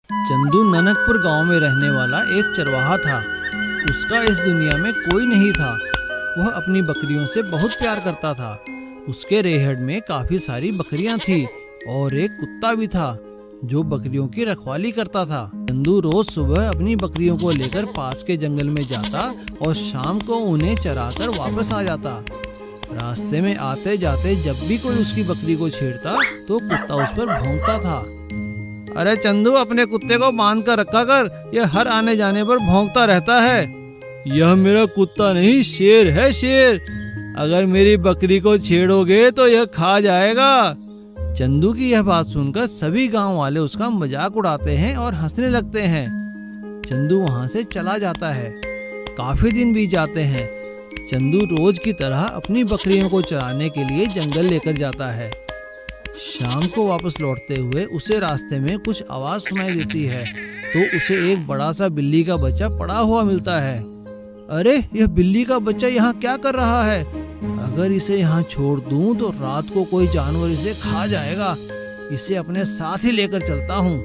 चंदू ननकपुर गांव में रहने वाला एक चरवाहा था। उसका इस दुनिया में कोई नहीं था। वह अपनी बकरियों से बहुत प्यार करता था। उसके रेहड़ में काफी सारी बकरियां थी और एक कुत्ता भी था जो बकरियों की रखवाली करता था। चंदू रोज सुबह अपनी बकरियों को लेकर पास के जंगल में जाता और शाम को उन्हें चराकर वापस आ जाता। रास्ते में आते जाते जब भी कोई उसकी बकरी को छेड़ता तो कुत्ता उस पर भौंकता था। अरे चंदू, अपने कुत्ते को बांध कर रखा कर, यह हर आने जाने पर भौंकता रहता है। यह मेरा कुत्ता नहीं, शेर है, शेर। अगर मेरी बकरी को छेड़ोगे तो यह खा जाएगा। चंदू की यह बात सुनकर सभी गांव वाले उसका मजाक उड़ाते हैं और हंसने लगते हैं। चंदू वहां से चला जाता है। काफी दिन बीत जाते हैं। चंदू रोज की तरह अपनी बकरियों को चराने के लिए जंगल लेकर जाता है। शाम को वापस लौटते हुए उसे रास्ते में कुछ आवाज सुनाई देती है तो उसे एक बड़ा सा बिल्ली का बच्चा पड़ा हुआ मिलता है। अरे, यह बिल्ली का बच्चा यहाँ क्या कर रहा है? अगर इसे यहाँ छोड़ दूं तो रात को कोई जानवर इसे खा जाएगा। इसे अपने साथ ही लेकर चलता हूँ।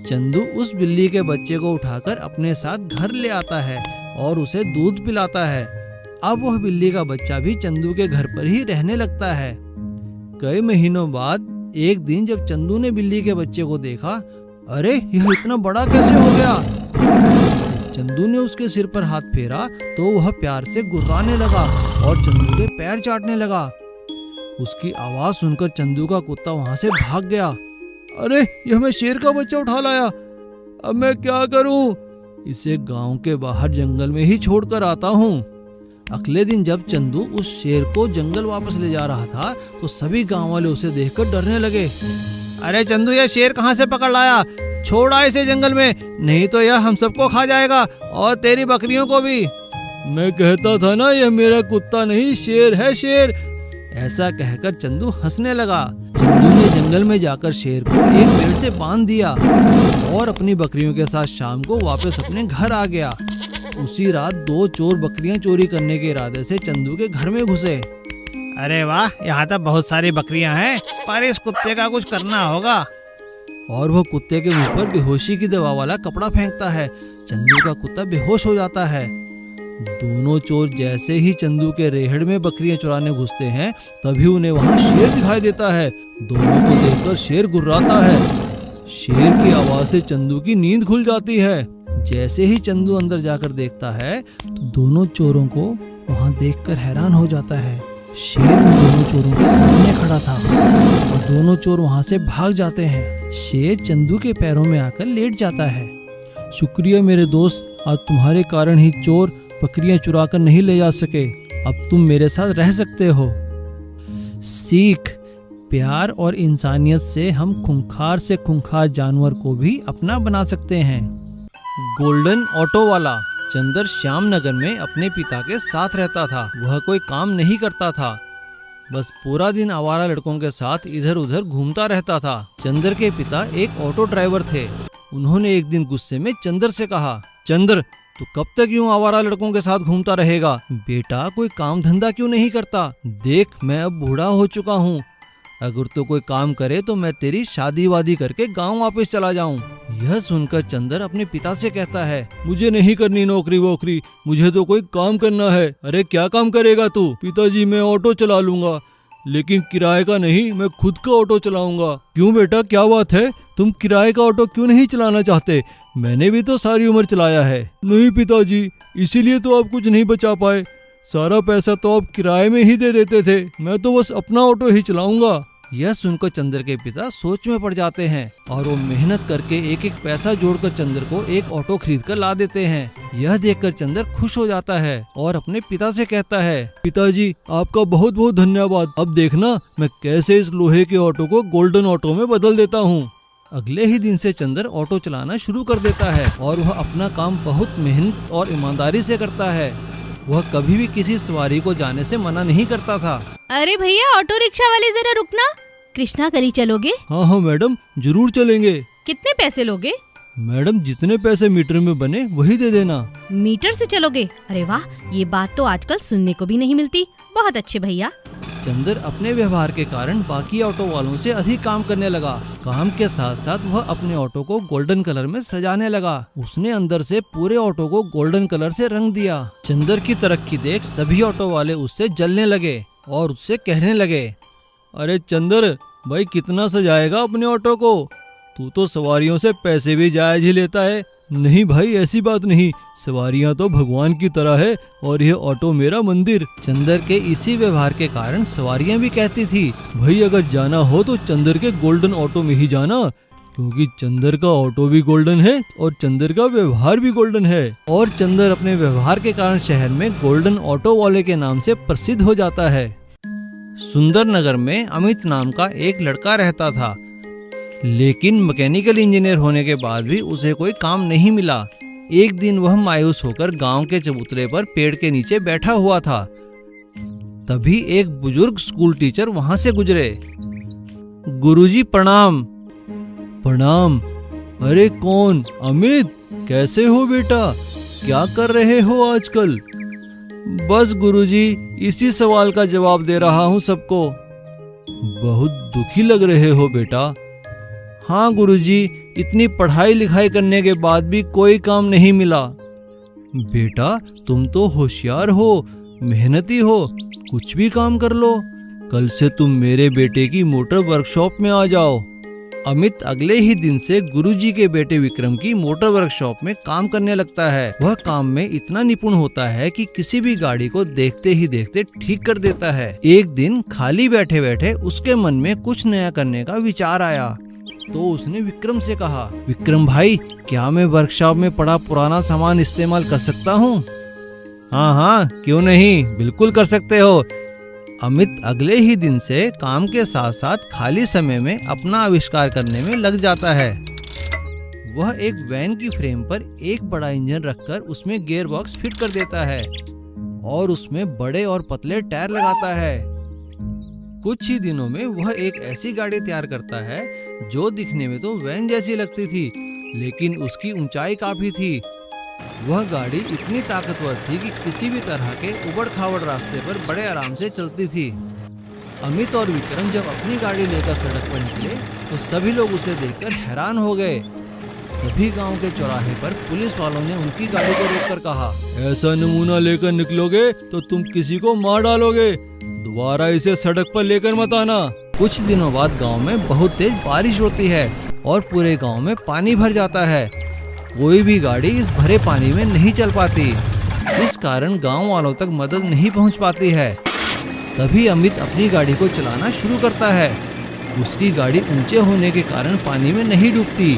चंदू उस बिल्ली के बच्चे को उठाकर अपने साथ घर ले आता है और उसे दूध पिलाता है। अब वह बिल्ली का बच्चा भी चंदू के घर पर ही रहने लगता है। कई महीनों बाद एक दिन जब चंदू ने बिल्ली के बच्चे को देखा, अरे, यह इतना बड़ा कैसे हो गया? चंदू ने उसके सिर पर हाथ फेरा तो वह प्यार से गुर्राने लगा और चंदू के पैर चाटने लगा। उसकी आवाज सुनकर चंदू का कुत्ता वहां से भाग गया। अरे, यह मैं शेर का बच्चा उठा लाया। अब मैं क्या करूं? इसे गांव के बाहर जंगल में ही छोड़कर आता हूं। अगले दिन जब चंदू उस शेर को जंगल वापस ले जा रहा था तो सभी गांव वाले उसे देखकर डरने लगे। अरे चंदू, यह शेर कहां से पकड़ लाया? छोड़ा इसे जंगल में, नहीं तो यह हम सबको खा जाएगा और तेरी बकरियों को भी। मैं कहता था ना, यह मेरा कुत्ता नहीं, शेर है, शेर। ऐसा कहकर चंदू हंसने लगा। चंदू ने जंगल में जाकर शेर को एक पेड़ से बांध दिया और अपनी बकरियों के साथ शाम को वापस अपने घर आ गया। उसी रात दो चोर बकरियां चोरी करने के इरादे से चंदू के घर में घुसे। अरे वाह, यहाँ तो बहुत सारी बकरियां हैं, पर इस कुत्ते का कुछ करना होगा। और वह कुत्ते के मुंह पर बेहोशी की दवा वाला कपड़ा फेंकता है। चंदू का कुत्ता बेहोश हो जाता है। दोनों चोर जैसे ही चंदू के रेहड़ में बकरियां चुराने घुसते हैं तभी उन्हें वहां शेर दिखाई देता है। दोनों को देखकर शेर गुर्राता है। शेर की आवाज से चंदू की नींद खुल जाती है। जैसे ही चंदू अंदर जाकर देखता है तो दोनों चोरों को वहां देखकर हैरान हो जाता है। शेर उन दोनों चोरों के सामने खड़ा था और दोनों चोर वहां से भाग जाते हैं। शेर चंदू के पैरों में आकर लेट जाता है। शुक्रिया मेरे दोस्त, आज तुम्हारे कारण ही चोर बकरियां चुरा कर नहीं ले जा सके। अब तुम मेरे साथ रह सकते हो। सीख, प्यार और इंसानियत से हम खूंखार से खूंखार जानवर को भी अपना बना सकते हैं। गोल्डन ऑटो वाला। चंदर श्यामनगर में अपने पिता के साथ रहता था। वह कोई काम नहीं करता था, बस पूरा दिन आवारा लड़कों के साथ इधर उधर घूमता रहता था। चंदर के पिता एक ऑटो ड्राइवर थे। उन्होंने एक दिन गुस्से में चंदर से कहा, चंदर, तू कब तक यूं आवारा लड़कों के साथ घूमता रहेगा? बेटा, कोई काम धंधा क्यों नहीं करता? देख, मैं अब बूढ़ा हो चुका हूँ। अगर तो कोई काम करे तो मैं तेरी शादी वादी करके गांव वापस चला जाऊं। यह सुनकर चंदर अपने पिता से कहता है, मुझे नहीं करनी नौकरी वोकरी, मुझे तो कोई काम करना है। अरे क्या काम करेगा तू? पिताजी, मैं ऑटो चला लूंगा, लेकिन किराए का नहीं, मैं खुद का ऑटो चलाऊंगा। क्यों बेटा, क्या बात है? तुम किराए का ऑटो क्यों नहीं चलाना चाहते? मैंने भी तो सारी उम्र चलाया है। नहीं पिताजी, इसीलिए तो आप कुछ नहीं बचा पाए। सारा पैसा तो आप किराए में ही दे देते थे। मैं तो बस अपना ऑटो ही चलाऊंगा। यह सुनकर चंदर के पिता सोच में पड़ जाते हैं और वो मेहनत करके एक एक पैसा जोड़कर चंदर को एक ऑटो खरीद कर ला देते हैं। यह देखकर चंदर खुश हो जाता है और अपने पिता से कहता है, पिताजी, आपका बहुत बहुत धन्यवाद। अब देखना मैं कैसे इस लोहे के ऑटो को गोल्डन ऑटो में बदल देता हूँ। अगले ही दिन से चंदर ऑटो चलाना शुरू कर देता है और वह अपना काम बहुत मेहनत और ईमानदारी से करता है। वह कभी भी किसी सवारी को जाने से मना नहीं करता था। अरे भैया, ऑटो रिक्शा वाले, जरा रुकना। कृष्णा गली चलोगे? हाँ हाँ मैडम, जरूर चलेंगे। कितने पैसे लोगे? मैडम, जितने पैसे मीटर में बने वही दे देना। मीटर से चलोगे? अरे वाह, ये बात तो आजकल सुनने को भी नहीं मिलती। बहुत अच्छे भैया। चंदर अपने व्यवहार के कारण बाकी ऑटो वालों से अधिक काम करने लगा। काम के साथ साथ वह अपने ऑटो को गोल्डन कलर में सजाने लगा। उसने अंदर से पूरे ऑटो को गोल्डन कलर से रंग दिया। चंदर की तरक्की देख सभी ऑटो वाले उससे जलने लगे और उससे कहने लगे, अरे चंदर भाई, कितना सजाएगा अपने ऑटो को? तू तो सवारियों से पैसे भी जायज ही लेता है। नहीं भाई, ऐसी बात नहीं, सवारियां तो भगवान की तरह है और यह ऑटो मेरा मंदिर। चंदर के इसी व्यवहार के कारण सवारियां भी कहती थी, भाई अगर जाना हो तो चंदर के गोल्डन ऑटो में ही जाना, क्योंकि चंदर का ऑटो भी गोल्डन है और चंदर का व्यवहार भी गोल्डन है। और चंदर अपने व्यवहार के कारण शहर में गोल्डन ऑटो वाले के नाम से प्रसिद्ध हो जाता है। सुंदर नगर में अमित नाम का एक लड़का रहता था, लेकिन मैकेनिकल इंजीनियर होने के बाद भी उसे कोई काम नहीं मिला। एक दिन वह मायूस होकर गांव के चबूतरे पर पेड़ के नीचे बैठा हुआ था। तभी एक बुजुर्ग स्कूल टीचर वहां से गुजरे। गुरुजी प्रणाम। प्रणाम। अरे कौन? अमित, कैसे हो बेटा? क्या कर रहे हो आजकल? बस गुरुजी, इसी सवाल का जवाब दे रहा हूँ सबको। बहुत दुखी लग रहे हो बेटा। हाँ गुरुजी, इतनी पढ़ाई लिखाई करने के बाद भी कोई काम नहीं मिला। बेटा तुम तो होशियार हो, मेहनती हो, कुछ भी काम कर लो। कल से तुम मेरे बेटे की मोटर वर्कशॉप में आ जाओ। अमित अगले ही दिन से गुरुजी के बेटे विक्रम की मोटर वर्कशॉप में काम करने लगता है। वह काम में इतना निपुण होता है कि किसी भी गाड़ी को देखते ही देखते ठीक कर देता है। एक दिन खाली बैठे बैठे उसके मन में कुछ नया करने का विचार आया, तो उसने विक्रम से कहा, विक्रम भाई, क्या मैं वर्कशॉप में पड़ा पुराना सामान इस्तेमाल कर सकता हूँ? हाँ हाँ, क्यों नहीं, बिल्कुल कर सकते हो। अमित अगले ही दिन से काम के साथ साथ खाली समय में अपना आविष्कार करने में लग जाता है। वह एक वैन की फ्रेम पर एक बड़ा इंजन रखकर उसमें गियर बॉक्स फिट कर देता है और उसमें बड़े और पतले टायर लगाता है। कुछ ही दिनों में वह एक ऐसी गाड़ी तैयार करता है जो दिखने में तो वैन जैसी लगती थी, लेकिन उसकी ऊंचाई काफी थी। वह गाड़ी इतनी ताकतवर थी कि किसी भी तरह के उबड़-खाबड़ रास्ते पर बड़े आराम से चलती थी। अमित और विक्रम जब अपनी गाड़ी लेकर सड़क पर निकले तो सभी लोग उसे देखकर हैरान हो गए। तभी गांव के चौराहे पर पुलिस वालों ने उनकी गाड़ी को रोककर कहा, ऐसा नमूना लेकर निकलोगे तो तुम किसी को मार डालोगे, दोबारा इसे सड़क पर लेकर मत आना। कुछ दिनों बाद गांव में बहुत तेज बारिश होती है और पूरे गांव में पानी भर जाता है। कोई भी गाड़ी इस भरे पानी में नहीं चल पाती, इस कारण गांव वालों तक मदद नहीं पहुंच पाती है। तभी अमित अपनी गाड़ी को चलाना शुरू करता है। उसकी गाड़ी ऊंचे होने के कारण पानी में नहीं डूबती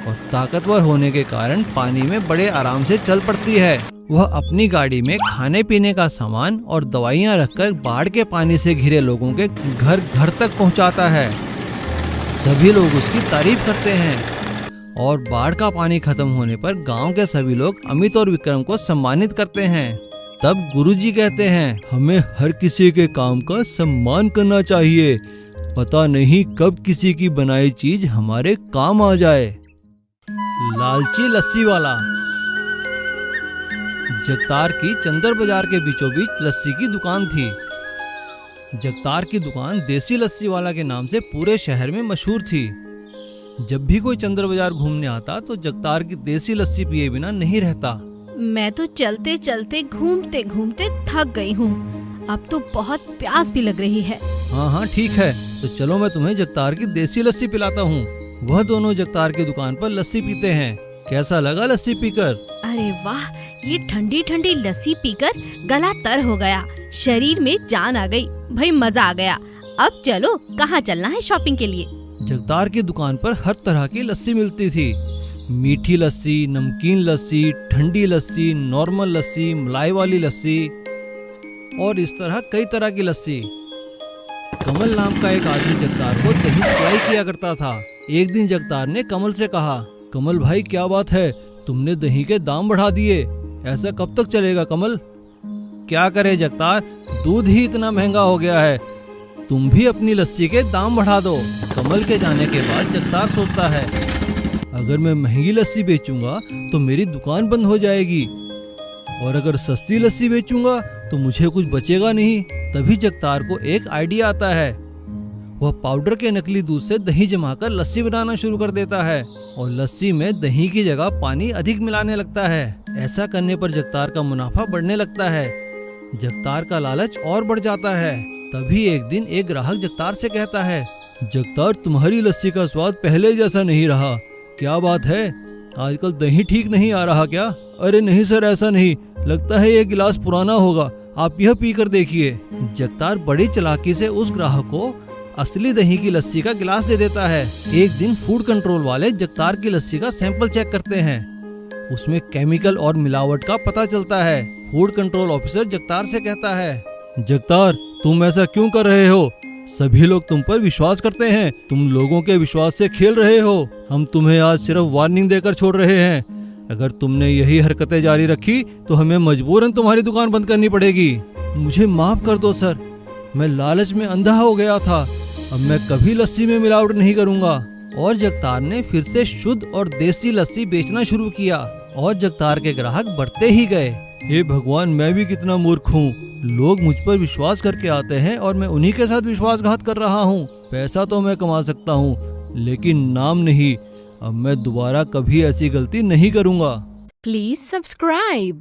और ताकतवर होने के कारण पानी में बड़े आराम से चल पड़ती है। वह अपनी गाड़ी में खाने पीने का सामान और दवाइयां रखकर बाढ़ के पानी से घिरे लोगों के घर घर तक पहुंचाता है। सभी लोग उसकी तारीफ करते हैं और बाढ़ का पानी खत्म होने पर गांव के सभी लोग अमित और विक्रम को सम्मानित करते हैं। तब गुरुजी कहते हैं, हमें हर किसी के काम का सम्मान करना चाहिए, पता नहीं कब किसी की बनाई चीज हमारे काम आ जाए। लालची लस्सी वाला। जगतार की चंदर बाजार के बीचों बीच लस्सी की दुकान थी। जगतार की दुकान देसी लस्सी वाला के नाम से पूरे शहर में मशहूर थी। जब भी कोई चंदर बाजार घूमने आता तो जगतार की देसी लस्सी पिए बिना नहीं रहता। मैं तो चलते चलते घूमते घूमते थक गई हूँ, अब तो बहुत प्यास भी लग रही है। हाँ हाँ ठीक है, तो चलो मैं तुम्हें जगतार की देसी लस्सी पिलाता हूँ। वह दोनों जगतार की दुकान पर लस्सी पीते हैं। कैसा लगा लस्सी पीकर? अरे वाह, ये ठंडी ठंडी लस्सी पीकर गला तर हो गया, शरीर में जान आ गई, भाई मजा आ गया। अब चलो, कहाँ चलना है शॉपिंग के लिए? जगतार की दुकान पर हर तरह की लस्सी मिलती थी। मीठी लस्सी, नमकीन लस्सी, ठंडी लस्सी, नॉर्मल लस्सी, मलाई वाली लस्सी और इस तरह कई तरह की लस्सी। कमल नाम का एक आदमी जगतार को दही सप्लाई किया करता था। एक दिन जगतार ने कमल से कहा, कमल भाई क्या बात है, तुमने दही के दाम बढ़ा दिए, ऐसा कब तक चलेगा कमल? क्या करे जगतार, दूध ही इतना महंगा हो गया है, तुम भी अपनी लस्सी के दाम बढ़ा दो। कमल के जाने के बाद जगतार सोचता है, अगर मैं महंगी लस्सी बेचूंगा तो मेरी दुकान बंद हो जाएगी और अगर सस्ती लस्सी बेचूंगा तो मुझे कुछ बचेगा नहीं। तभी जगतार को एक आइडिया आता है। वह पाउडर के नकली दूध से दही जमाकर लस्सी बनाना शुरू कर देता है और लस्सी में दही की जगह पानी अधिक मिलाने लगता है। ऐसा करने पर जगतार का मुनाफा बढ़ने लगता है। जगतार का लालच और बढ़ जाता है। तभी एक दिन एक ग्राहक जगतार से कहता है, जगतार, तुम्हारी लस्सी का स्वाद पहले जैसा नहीं रहा, क्या बात है? आजकल दही ठीक नहीं आ रहा क्या? अरे नहीं सर, ऐसा नहीं, लगता है ये गिलास पुराना होगा, आप यह पीकर देखिए। जगतार बड़ी चालाकी से उस ग्राहक को असली दही की लस्सी का गिलास दे देता है। एक दिन फूड कंट्रोल वाले जगतार की लस्सी का सैंपल चेक करते हैं। उसमें केमिकल और मिलावट का पता चलता है। फूड कंट्रोल ऑफिसर जगतार से कहता है, जगतार, तुम ऐसा क्यों कर रहे हो? सभी लोग तुम पर विश्वास करते हैं, तुम लोगों के विश्वास से खेल रहे हो। हम तुम्हें आज सिर्फ वार्निंग देकर छोड़ रहे हैं। अगर तुमने यही हरकतें जारी रखी तो हमें मजबूरन तुम्हारी दुकान बंद करनी पड़ेगी। मुझे माफ कर दो सर, मैं लालच में अंधा हो गया था। अब मैं कभी लस्सी में मिलावट नहीं करूंगा। और जगतार ने फिर से शुद्ध और देसी लस्सी बेचना शुरू किया और जगतार के ग्राहक बढ़ते ही गए। हे भगवान, मैं भी कितना मूर्ख हूँ। लोग मुझ पर विश्वास करके आते हैं और मैं उन्हीं के साथ विश्वासघात कर रहा हूँ। पैसा तो मैं कमा सकता हूँ, लेकिन नाम नहीं। अब मैं दोबारा कभी ऐसी गलती नहीं करूँगा। Please subscribe.